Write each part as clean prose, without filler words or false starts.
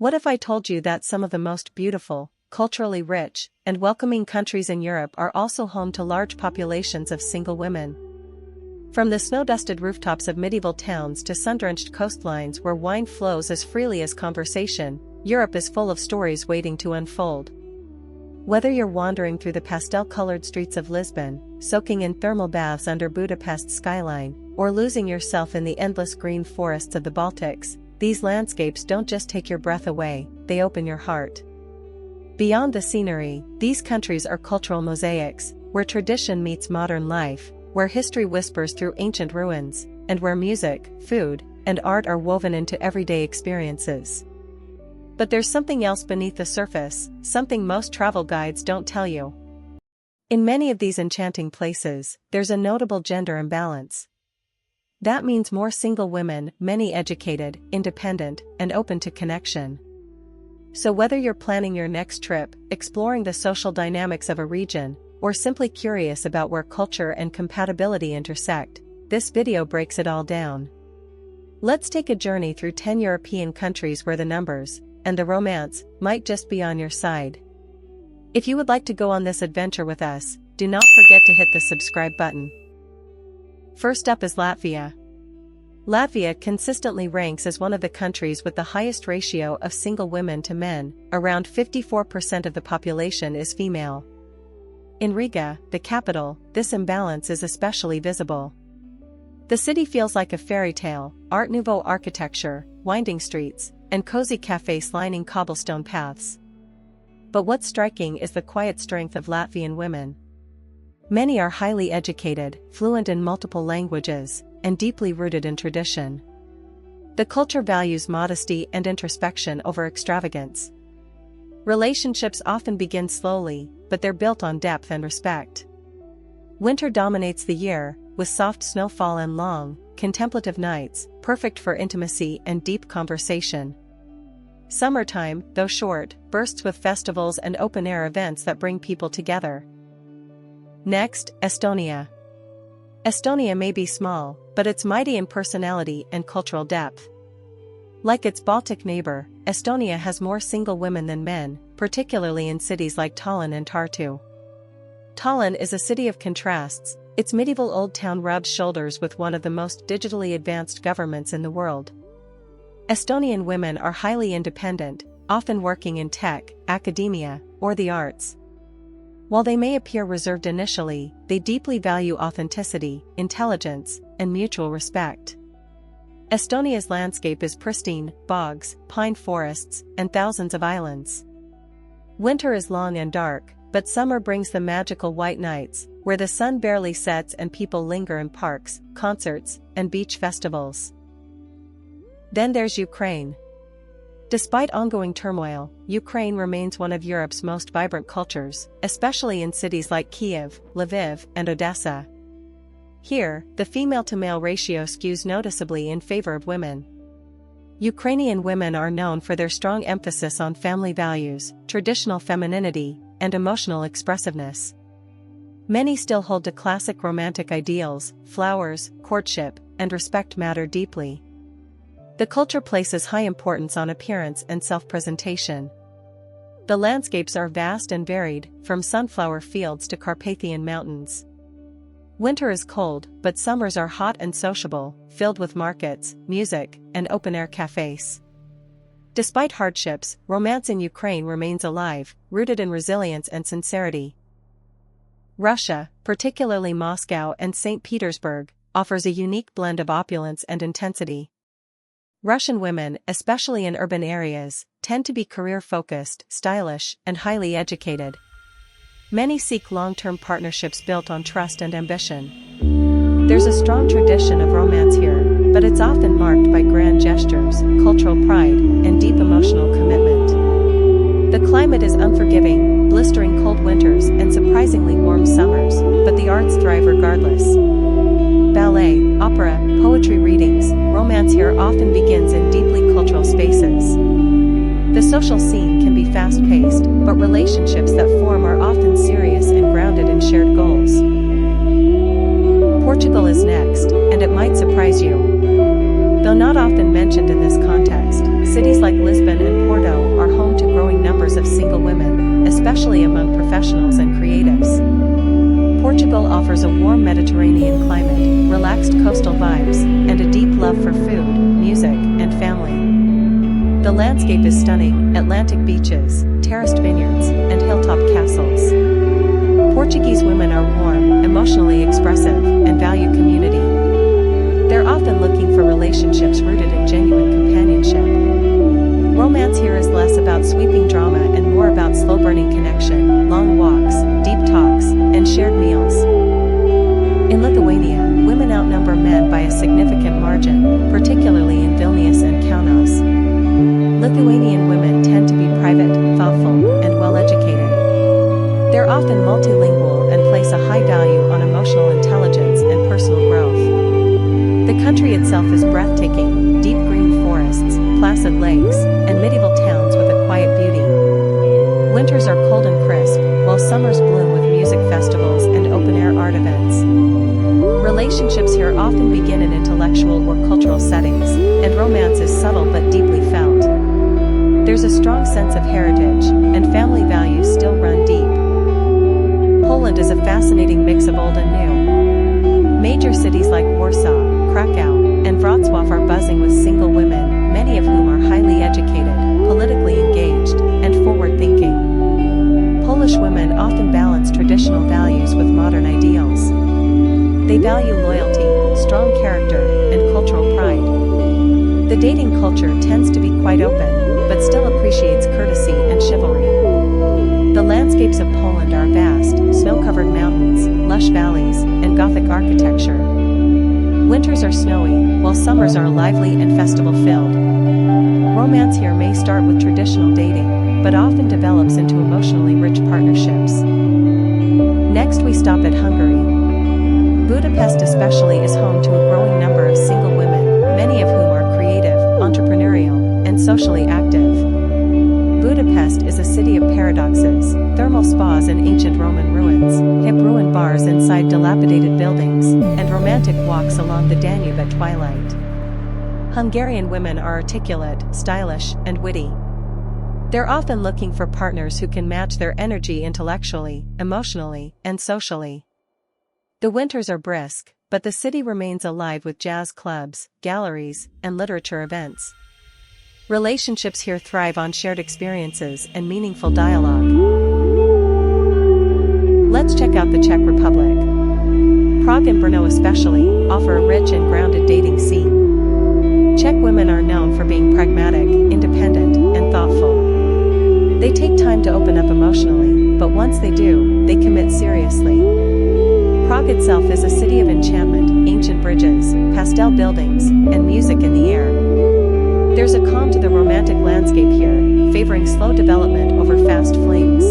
What if I told you that some of the most beautiful, culturally rich, and welcoming countries in Europe are also home to large populations of single women? From the snow-dusted rooftops of medieval towns to sun-drenched coastlines where wine flows as freely as conversation, Europe is full of stories waiting to unfold. Whether you're wandering through the pastel-colored streets of Lisbon, soaking in thermal baths under Budapest's skyline, or losing yourself in the endless green forests of the Baltics, these landscapes don't just take your breath away, they open your heart. Beyond the scenery, these countries are cultural mosaics, where tradition meets modern life, where history whispers through ancient ruins, and where music, food, and art are woven into everyday experiences. But there's something else beneath the surface, something most travel guides don't tell you. In many of these enchanting places, there's a notable gender imbalance. That means more single women, many educated, independent, and open to connection. So whether you're planning your next trip, exploring the social dynamics of a region, or simply curious about where culture and compatibility intersect, this video breaks it all down. Let's take a journey through 10 European countries where the numbers, and the romance, might just be on your side. If you would like to go on this adventure with us, do not forget to hit the subscribe button. First up is Latvia. Latvia consistently ranks as one of the countries with the highest ratio of single women to men, around 54% of the population is female. In Riga, the capital, this imbalance is especially visible. The city feels like a fairy tale, Art Nouveau architecture, winding streets, and cozy cafes lining cobblestone paths. But what's striking is the quiet strength of Latvian women. Many are highly educated, fluent in multiple languages, and deeply rooted in tradition. The culture values modesty and introspection over extravagance. Relationships often begin slowly, but they're built on depth and respect. Winter dominates the year, with soft snowfall and long, contemplative nights, perfect for intimacy and deep conversation. Summertime, though short, bursts with festivals and open-air events that bring people together. Next, Estonia. Estonia may be small, but it's mighty in personality and cultural depth. Like its Baltic neighbor, Estonia has more single women than men, particularly in cities like Tallinn and Tartu. Tallinn is a city of contrasts. Its medieval old town rubs shoulders with one of the most digitally advanced governments in the world. Estonian women are highly independent, often working in tech, academia, or the arts. While they may appear reserved initially, they deeply value authenticity, intelligence, and mutual respect. Estonia's landscape is pristine, bogs, pine forests, and thousands of islands. Winter is long and dark, but summer brings the magical white nights, where the sun barely sets and people linger in parks, concerts, and beach festivals. Then there's Ukraine. Despite ongoing turmoil, Ukraine remains one of Europe's most vibrant cultures, especially in cities like Kiev, Lviv, and Odessa. Here, the female-to-male ratio skews noticeably in favor of women. Ukrainian women are known for their strong emphasis on family values, traditional femininity, and emotional expressiveness. Many still hold to classic romantic ideals, flowers, courtship, and respect matter deeply. The culture places high importance on appearance and self-presentation. The landscapes are vast and varied, from sunflower fields to Carpathian mountains. Winter is cold, but summers are hot and sociable, filled with markets, music, and open-air cafes. Despite hardships, romance in Ukraine remains alive, rooted in resilience and sincerity. Russia, particularly Moscow and St. Petersburg, offers a unique blend of opulence and intensity. Russian women, especially in urban areas, tend to be career-focused, stylish, and highly educated. Many seek long-term partnerships built on trust and ambition. There's a strong tradition of romance here, but it's often marked by grand gestures, cultural pride, and deep emotional commitment. The climate is unforgiving, blistering cold winters and surprisingly warm summers, but the arts thrive regardless. Ballet, opera, poetry readings, romance here often begins in deeply cultural spaces. The social scene can be fast-paced, but relationships that form are often serious and grounded in shared goals. Portugal is next, and it might surprise you. Though not often mentioned in this context, cities like Lisbon and Porto especially among professionals and creatives. Portugal offers a warm Mediterranean climate, relaxed coastal vibes, and a deep love for food, music, and family. The landscape is stunning: Atlantic beaches, terraced vineyards, and hilltop castles. Portuguese women are warm, emotionally expressive, and value community. They're often looking for relationships rooted in genuine companionship. Romance here is less about sweeping drama and more about slow-burning connection, long walks, deep talks, and shared meals. In Lithuania, women outnumber men by a significant margin, particularly in Vilnius and Kaunas. Lithuanian women tend to be private, thoughtful, and well-educated. They're often multilingual and place a high value on emotional intelligence and personal growth. The country itself is breathtaking: deep green forests, placid lakes, and medieval towns with a quiet beauty. Winters are cold and crisp, while summers bloom with music festivals and open-air art events. Relationships here often begin in intellectual or cultural settings, and romance is subtle but deeply felt. There's a strong sense of heritage, and family values still run deep. Poland is a fascinating mix of old and new. Major cities like Warsaw, Krakow, and Wrocław are buzzing with single women, many of whom are highly educated, politically engaged, and forward-thinking. Polish women often balance traditional values with modern ideals. They value loyalty, strong character, and cultural pride. The dating culture tends to be quite open, but still appreciates courtesy and chivalry. The landscapes of Poland are vast: snow-covered mountains, lush valleys, and Gothic architecture. Winters are snowy, while summers are lively and festival-filled. Romance here may start with traditional dating, but often develops into emotionally rich partnerships. Next we stop at Hungary. Budapest especially is home to a growing number of single women, many of whom are creative, entrepreneurial, and socially active. Budapest is a city of paradoxes: thermal spas in ancient Roman ruins, hip ruin bars inside dilapidated buildings, and romantic walks along the Danube at twilight. Hungarian women are articulate, stylish, and witty. They're often looking for partners who can match their energy intellectually, emotionally, and socially. The winters are brisk, but the city remains alive with jazz clubs, galleries, and literature events. Relationships here thrive on shared experiences and meaningful dialogue. Let's check out the Czech Republic. Prague and Brno especially offer a rich and grounded dating scene. Czech women are known for being pragmatic, independent, and thoughtful. They take time to open up emotionally, but once they do, they commit seriously. Prague itself is a city of enchantment: ancient bridges, pastel buildings, and music in the air. There's a calm to the romantic landscape here, favoring slow development over fast flings.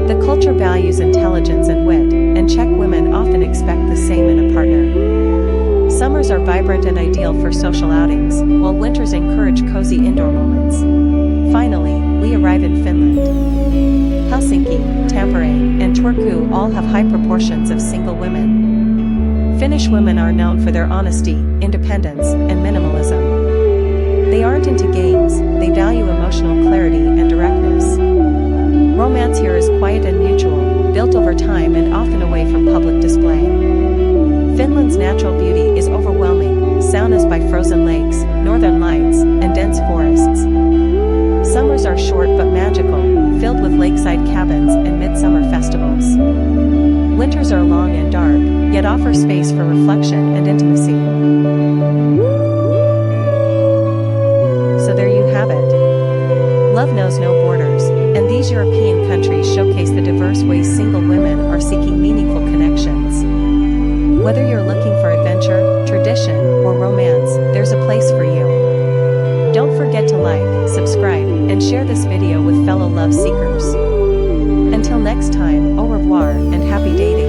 The culture values intelligence and wit, and Czech women often expect the same in a partner. Summers are vibrant and ideal for social outings, while winters encourage cozy indoor moments. Finally, we arrive in Finland. Helsinki, Tampere, and Turku all have high proportions of single women. Finnish women are known for their honesty, independence, and minimalism. They aren't into games, they value emotional clarity and directness. Romance here is quiet and mutual, built over time and often away from public display. Finland's natural beauty is overwhelming: saunas by frozen lakes, northern lights, and dense forests. Summers are short but magical, filled with lakeside cabins and midsummer festivals. Winters are long and dark, yet offer space for reflection and intimacy. So there you have it. Love knows no borders, and these European countries showcase the diverse ways single women are seeking meaningful connections. Whether you're looking for adventure, tradition, or romance, there's a place for you. Don't forget to like, subscribe, and share this video with fellow love seekers. Until next time, au revoir and happy dating.